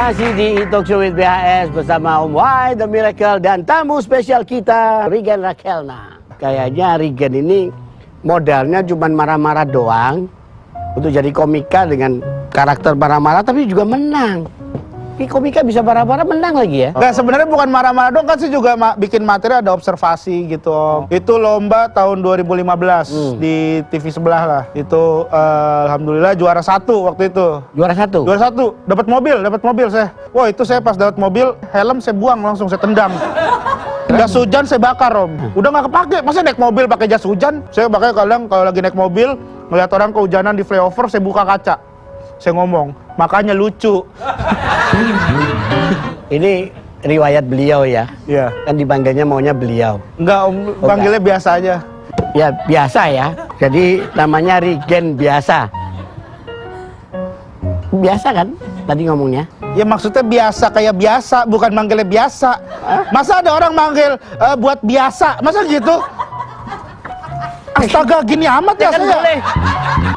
Masih di Talk Show with BHS bersama Om Wai, The Miracle, dan tamu spesial kita, Rigen Rakelna. Kayaknya Rigen ini modalnya cuma marah-marah doang untuk jadi komika dengan karakter marah-marah, tapi juga menang. Ini komika bisa marah-marah menang lagi ya? Nggak, sebenarnya bukan marah-marah dong, kan sih juga bikin materi, ada observasi gitu Om. Itu lomba tahun 2015 di TV sebelah lah. Itu alhamdulillah juara 1 waktu itu. Juara 1? Juara 1, dapat mobil saya. Wah, itu saya pas dapat mobil, helm saya buang langsung, saya tendang. Jas hujan saya bakar Om. Udah nggak kepake, masa naik mobil pakai jas hujan? Saya pakai kadang kalau lagi naik mobil, ngeliat orang kehujanan di flyover, saya buka kaca. Saya ngomong, makanya lucu. Ini riwayat beliau ya? Iya. Kan dipanggilnya maunya beliau. Enggak Om, panggilnya biasa aja. Ya biasa ya. Jadi namanya Rigen biasa. Biasa kan tadi ngomongnya? Ya maksudnya biasa kayak biasa, bukan manggilnya biasa. Masa ada orang manggil buat biasa? Masa gitu? Astaga, gini amat ya Kan saya. boleh.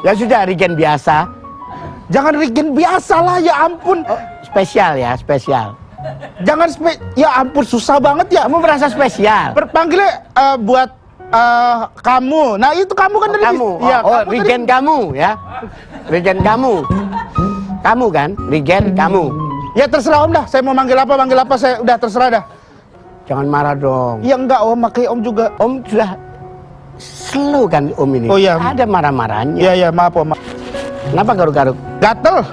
Ya sudah, Rigen biasa. Jangan Rigen biasa lah, ya ampun. Oh, spesial ya, spesial. Jangan ya ampun, susah banget ya. Kamu merasa spesial? Panggilnya buat kamu. Nah itu kamu kan dari kamu. Ya, Oh, kamu Rigen dari... kamu ya. Rigen kamu. Kamu kan? Rigen kamu. Ya terserah Om dah. Saya mau manggil apa saya udah terserah dah. Jangan marah dong. Ya enggak Om, makanya Om juga. Om sudah slow kan Om ini. Oh iya. Ada marah-marahnya. Iya maaf Om. Kenapa garuk-garuk? Gatel.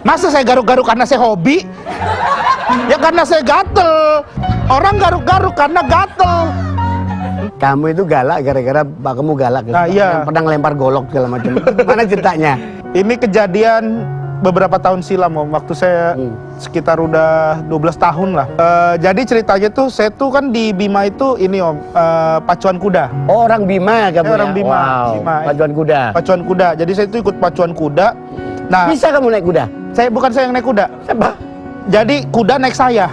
Masa saya garuk-garuk karena saya hobi? Ya karena saya gatel. Orang garuk-garuk karena gatel. Kamu itu galak gara-gara kamu galak. Nah, iya. Yang pernah ngelempar golok segala macam. Mana ceritanya? Ini kejadian beberapa tahun silam Om, waktu saya sekitar udah 12 tahun lah. Jadi ceritanya tuh, saya tuh kan di Bima itu ini Om, pacuan kuda. Oh, orang Bima ya kamu Saya orang ya? Bima. Wow. Bima. Pacuan kuda. Pacuan kuda. Jadi saya tuh ikut pacuan kuda. Nah, Bisa kamu naik kuda? bukan saya yang naik kuda. Siapa? Jadi kuda naik saya.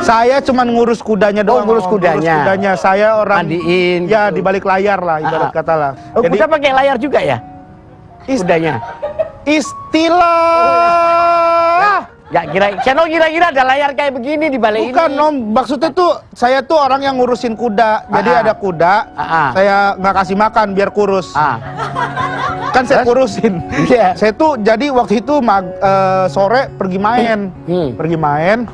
Saya cuma ngurus kudanya doang. ngurus kudanya. Ngurus kudanya. Saya orang Mandiin. ya gitu. di balik layar lah, ibarat kata lah. Oh, kuda pakai layar juga ya? Kudanya. Istilah. Ya kira-kira ada layar kayak begini di balik ini. Bukan Om, maksudnya tuh saya tuh orang yang ngurusin kuda. Jadi ada kuda, saya nggak kasih makan biar kurus. Kan saya kurusin. Iya. Saya tuh jadi waktu itu sore pergi main. Pergi main.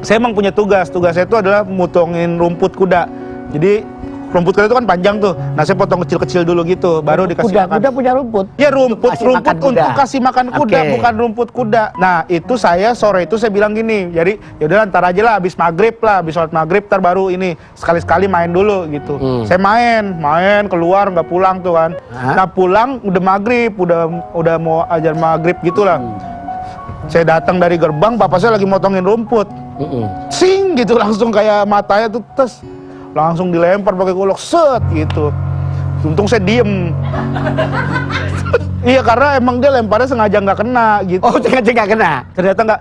Saya emang punya tugas. Tugas saya itu adalah motongin rumput kuda. Jadi rumput kuda itu kan panjang tuh. Nah, saya potong kecil-kecil dulu gitu, baru dikasih makan. Kuda punya rumput. Ya rumput untuk kasih makan kuda, Okay. bukan rumput kuda. Nah, itu saya sore itu saya bilang gini. Jadi, yaudah ntar aja lah, habis maghrib lah, habis sholat maghrib ntar baru ini sekali-sekali main dulu gitu. Saya main keluar nggak pulang tuh kan. Nah, pulang udah maghrib, udah mau ajar maghrib gitulah. Saya datang dari gerbang, bapak saya lagi motongin rumput. Sing gitu langsung kayak matanya tuh tes. Langsung dilempar pakai golok set gitu. Untung saya diem. Iya karena emang dia lemparnya sengaja nggak kena gitu. Oh, sengaja nggak kena. Ternyata nggak.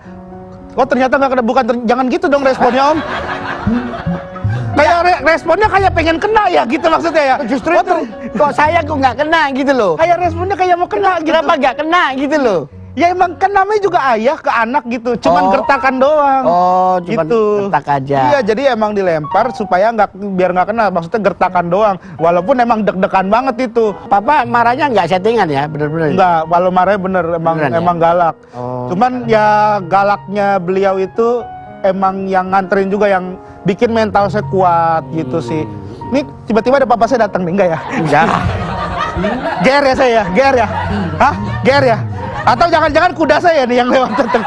Oh ternyata nggak kena. Bukan jangan gitu dong responnya Om. Kayak responnya kayak pengen kena ya gitu maksudnya ya. Justru itu kok saya nggak kena gitu loh. Kayak responnya kayak mau kena gitu. Kenapa nggak kena gitu loh? Ya emang kan namanya juga ayah ke anak gitu, cuman gertakan doang. Oh, cuman gitu. gertak aja. Iya, jadi emang dilempar supaya biar nggak kena, maksudnya gertakan doang. Walaupun emang deg-degan banget itu. Papa marahnya nggak settingan ya, bener-bener? Enggak, kalau marahnya bener, emang galak. Oh. Cuman ya galaknya beliau itu emang yang nganterin juga, yang bikin mental saya kuat gitu sih. Ini tiba-tiba ada papa saya datang nih, enggak ya? Enggak. GR ya saya, GR ya? Hah? GR ya? Atau jangan-jangan kuda saya nih yang lewat datang?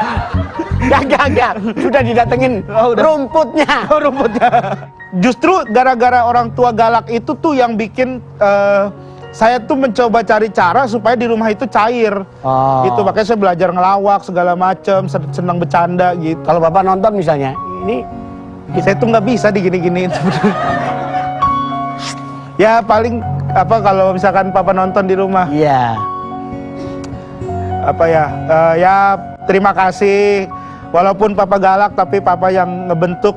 Enggak. Sudah didatengin rumputnya. Oh, rumputnya. Justru gara-gara orang tua galak itu tuh yang bikin saya tuh mencoba cari cara supaya di rumah itu cair. Gitu, makanya saya belajar ngelawak segala macem, senang bercanda gitu. Kalau bapak nonton misalnya, ini Saya tuh nggak bisa digini-giniin sebenarnya. Ya paling kalau misalkan papa nonton di rumah. Iya. Ya terima kasih. Walaupun papa galak, tapi papa yang ngebentuk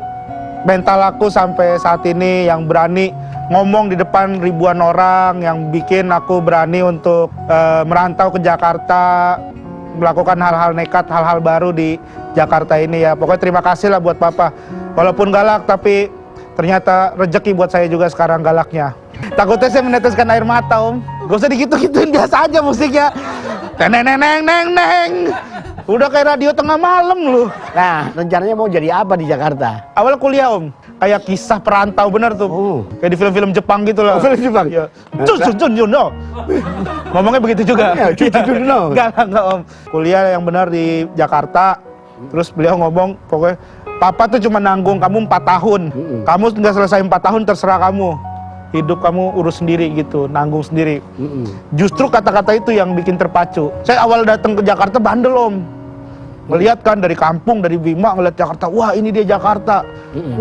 mental aku sampai saat ini, yang berani ngomong di depan ribuan orang, yang bikin aku berani untuk merantau ke Jakarta. melakukan hal-hal nekat, hal-hal baru di Jakarta ini ya. Pokoknya terima kasih lah buat Papa. Walaupun galak tapi ternyata rezeki buat saya juga sekarang galaknya. Takutnya saya meneteskan air mata, Om. Gak usah digitu-gituin, biasa aja musiknya. Neng. Udah kayak radio tengah malam lu. Nah, rencananya mau jadi apa di Jakarta? Awalnya kuliah, Om. Kayak kisah perantau bener tuh. Kayak di film-film Jepang gitu lah. Film Jepang? Iya. Junjuno. Ngomongnya begitu juga. Ya, Junjuno. Enggak, Om. Kuliah yang benar di Jakarta. Terus beliau ngomong, pokoknya Papa tuh cuma nanggung kamu 4 tahun. Kamu nggak selesai 4 tahun terserah kamu. Hidup kamu urus sendiri gitu, nanggung sendiri. Justru kata-kata itu yang bikin terpacu. Saya awal datang ke Jakarta bandel, Om. Melihat kan dari kampung, dari Bima ngeliat Jakarta, wah ini dia Jakarta.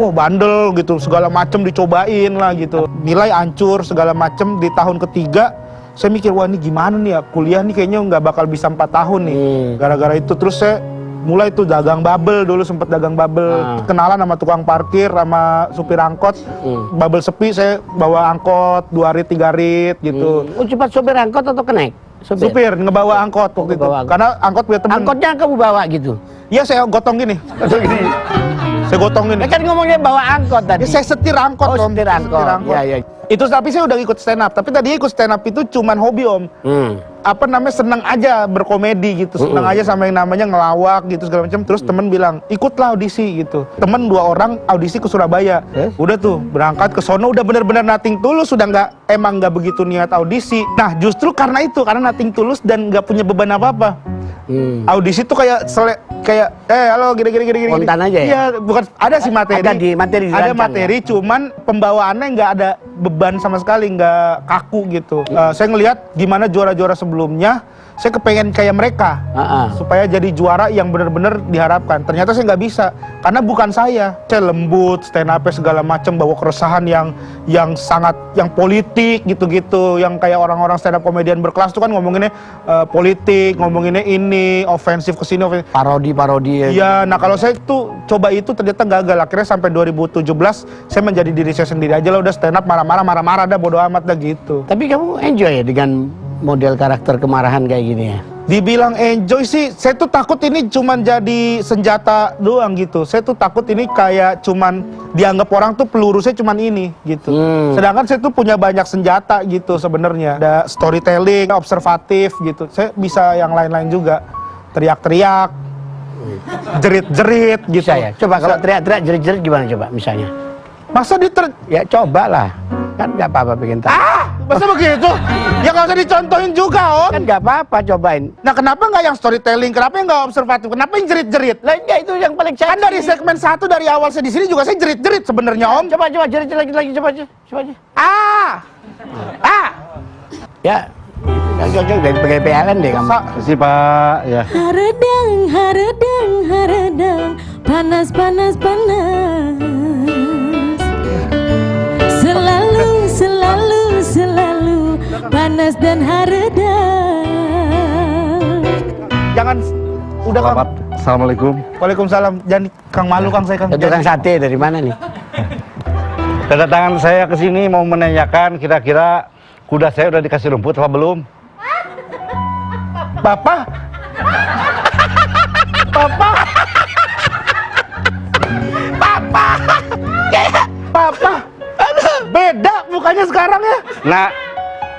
Wah bandel gitu, segala macem dicobain lah gitu. Nilai hancur segala macem. Di tahun ketiga saya mikir, wah ini gimana nih ya, kuliah nih kayaknya nggak bakal bisa 4 tahun nih. Gara-gara itu terus saya mulai tuh dagang bubble, dulu sempet dagang bubble. Kenalan sama tukang parkir, sama supir angkot. Bubble sepi saya bawa angkot 2 rit 3 rit gitu. Cepat sopir angkot atau kenek? Supir ngebawa angkot waktu itu. Karena angkot punya temen. Angkotnya kamu bawa gitu? Iya, saya gotong gini. Saya gotong gini. Kan ngomongnya bawa angkot tadi. Ya, saya setir angkot, Oh, Om. setir angkot. Ya. Itu tapi saya udah ikut stand up. Tapi tadi ikut stand up itu cuman hobi, Om. Apa namanya, seneng aja berkomedi gitu. Seneng aja sama yang namanya ngelawak gitu segala macam. Terus temen bilang, ikutlah audisi gitu. Temen 2 orang audisi ke Surabaya. Udah tuh berangkat ke sono udah bener-bener nothing tulus, sudah emang nggak begitu niat audisi. Nah justru karena itu, karena nothing tulus dan nggak punya beban apa-apa. Audisi tuh kayak halo gini. Spontan aja ya? Iya, bukan, ada sih materi. Ada di materi Ada dirancang, materi, ya? cuman pembawaannya nggak ada beban sama sekali, nggak kaku gitu. Saya ngelihat gimana juara-juara sebelumnya, saya kepengen kayak mereka, supaya jadi juara yang benar-benar diharapkan. Ternyata saya nggak bisa, karena bukan saya. Saya lembut, stand up segala macam, bawa keresahan yang sangat, yang politik gitu-gitu, yang kayak orang-orang stand up komedian berkelas tuh kan ngomonginnya politik, ngomonginnya ini, ofensif kesini, Parodi. Iya, nah kalau saya tuh coba itu ternyata gagal. Akhirnya sampai 2017 saya menjadi diri saya sendiri aja lah, udah stand up marah-marah dah, bodo amat dah gitu. Tapi kamu enjoy ya dengan model karakter kemarahan kayak gini ya? Dibilang enjoy sih, saya tuh takut ini cuman jadi senjata doang gitu. Saya tuh takut ini kayak cuman dianggap orang tuh peluru saya cuman ini gitu. Sedangkan saya tuh punya banyak senjata gitu sebenarnya. Ada storytelling, observatif gitu. Saya bisa yang lain-lain juga. Teriak-teriak, jerit-jerit gitu. Bisa ya? Coba kalau teriak-teriak jerit-jerit gimana coba misalnya? Masa Ya coba lah. Kan nggak apa-apa bikin tahu. Masa begitu? Ya nggak usah dicontohin juga, Om. Kan nggak apa-apa cobain. Nah, kenapa nggak yang storytelling? Kenapa yang nggak observatif? Kenapa yang jerit-jerit? Lah enggak, itu yang paling Kan dari segmen 1 dari awal saya di sini juga saya jerit-jerit sebenarnya, Om. Coba jerit lagi coba aja. Ya. Yang cocok dari pakai PLN deh kamu. Kasih Pak, ya. Haredang, panas. Selalu, panas dan haredang. Jangan, udah Kang. Selamat. Assalamualaikum. Waalaikumsalam. Jangan Kang malu, Kang, saya Kang. Tukang sate dari mana nih? Kedatangan saya ke sini mau menanyakan kira-kira kuda saya udah dikasih rumput apa belum? Bapak? Papa? Beda mukanya sekarang ya. Nah,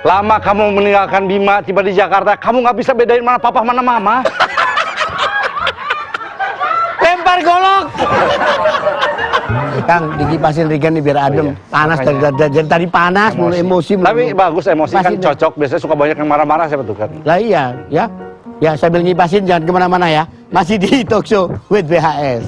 lama kamu meninggalkan Bima, tiba di Jakarta, kamu nggak bisa bedain mana papa mana mama. Lempar golok. Kang, dikipasin Regan nih biar adem. Panas dari tadi panas, mulai emosi. Tapi bagus, emosi kan Masih cocok. Biasanya suka banyak yang marah-marah, saya betul kan. Lah iya, ya. Ya sambil ngipasin jangan kemana-mana ya. Masih di Talk Show with BHS.